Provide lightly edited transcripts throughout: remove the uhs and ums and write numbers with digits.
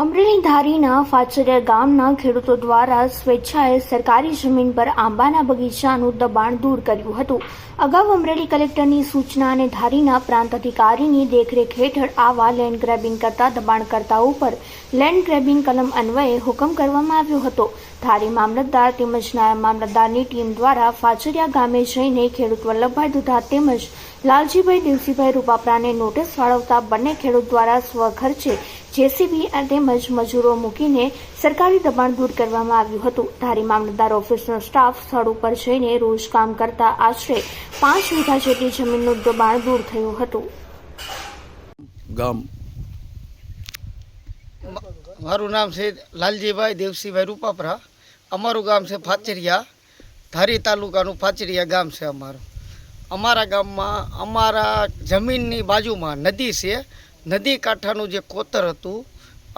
અમરેલી ધારીના ફાચરિયા ગામના ખેડૂતો દ્વારા સ્વેચ્છાએ સરકારી જમીન પર આંબાના બગીચાનું દબાણ દૂર કર્યું હતું. અગાઉ અમરેલી કલેક્ટરની સૂચના અને ધારીના પ્રાંત અધિકારીની દેખરેખ હેઠળ આવા લેન્ડ ગ્રેબિંગ કરતા દબાણકર્તાઓ ઉપર લેન્ડ ગ્રેબિંગ કલમ અન્વયે હુકમ કરવામાં આવ્યો હતો. ધારી મામલતદાર તેમજ નાયબ મામલતદારની ટીમ દ્વારા ફાચરિયા ગામે જઈને ખેડૂત વલ્લભભાઈ દુધા તેમજ લાલજીભાઈ દેવસીભાઈ રૂપાપરાને નોટિસ ફાળવતા બંને ખેડૂત દ્વારા સ્વખર્ચે જેસીબી તેમજ મજૂરો મૂકીને સરકારી દબાણ દૂર કરવામાં આવ્યું હતું. ધારી મામલતદાર ઓફિસનો સ્ટાફ સ્થળ ઉપર જઈને રોજ કામ કરતા આશરે 5 વીઘા જેટલી જમીનનું દબાણ દૂર થયું હતું. મારું નામ છે લાલજીભાઈ દેવસીભાઈ રૂપાપરા. અમારું ગામ છે ફાચરિયા. ધારી તાલુકાનું ફાચરિયા ગામ છે અમારું. અમારા ગામમાં અમારા જમીનની બાજુમાં નદી છે. નદી કાંઠાનું જે કોતર હતું,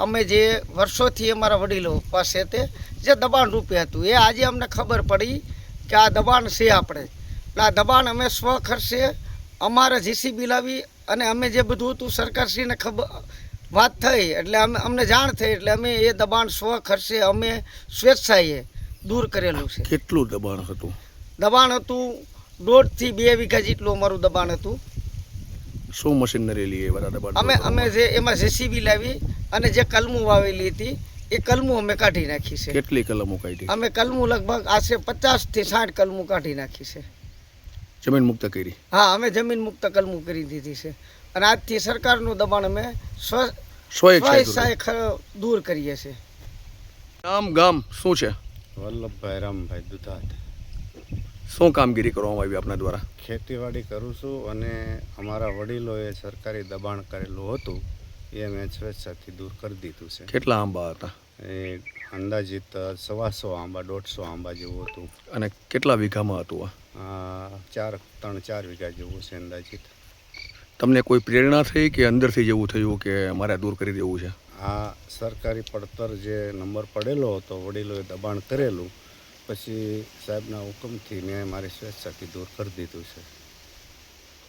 અમે જે વર્ષોથી અમારા વડીલો પાસે તે જે દબાણ રૂપે હતું, એ આજે અમને ખબર પડી કે આ દબાણ છે આપણે. આ દબાણ અમે સ્વખર્ચે અમારા જીસીબી લાવી અને અમે જે બધું હતું સરકારશ્રીને ખબર વાત થઈ એટલે અમને જાણ થઈ એટલે અમે એ દબાણ સ્વખર્ચે અમે સ્વેચ્છાએ દૂર કરેલું છે. કેટલું દબાણ હતું? દબાણ હતું 1.5 થી 2 વીઘા જેટલું અમારું દબાણ હતું. શું મશીનરી લઈ દબાણ? અમે જે એમાં જેસીબી લાવી અને જે કલમું વાવેલી હતી એ કલમું અમે કાઢી નાખી છે. કેટલી કલમો કાઢી? અમે કલમું લગભગ આશરે 50 થી 60 કલમું કાઢી નાખી છે. જમીન મુક્ત કરી? હા, અમે જમીન મુક્ત કલમું કરી દીધી છે અને આજથી સરકારનું દબાણ અમે સ્વેચ્છાએ દૂર કરીએ છીએ. ગામ શું છે? વલ્લભભાઈ રામભાઈ દુધા. શું કામગીરી કરવામાં આવી આપના દ્વારા? ખેતીવાડી કરું છું અને અમારા વડીલોએ સરકારી દબાણ કરેલું હતું એ મેં સ્વેચ્છાથી દૂર કરી દીધું છે. કેટલા આંબા હતા? એ અંદાજિત 125 આંબા 150 આંબા જેવું હતું. અને કેટલા વીઘામાં હતું? 3-4 વીઘા જેવું છે અંદાજિત. તમને કોઈ પ્રેરણા થઈ કે અંદરથી જેવું થયું કે મારે દૂર કરી દેવું છે? આ સરકારી પડતર જે નંબર પડેલો હતો, વડીલોએ દબાણ કરેલું, પછી સાહેબના હુકમથી મેં મારી સ્વેચ્છાથી દૂર કરી દીધું છે.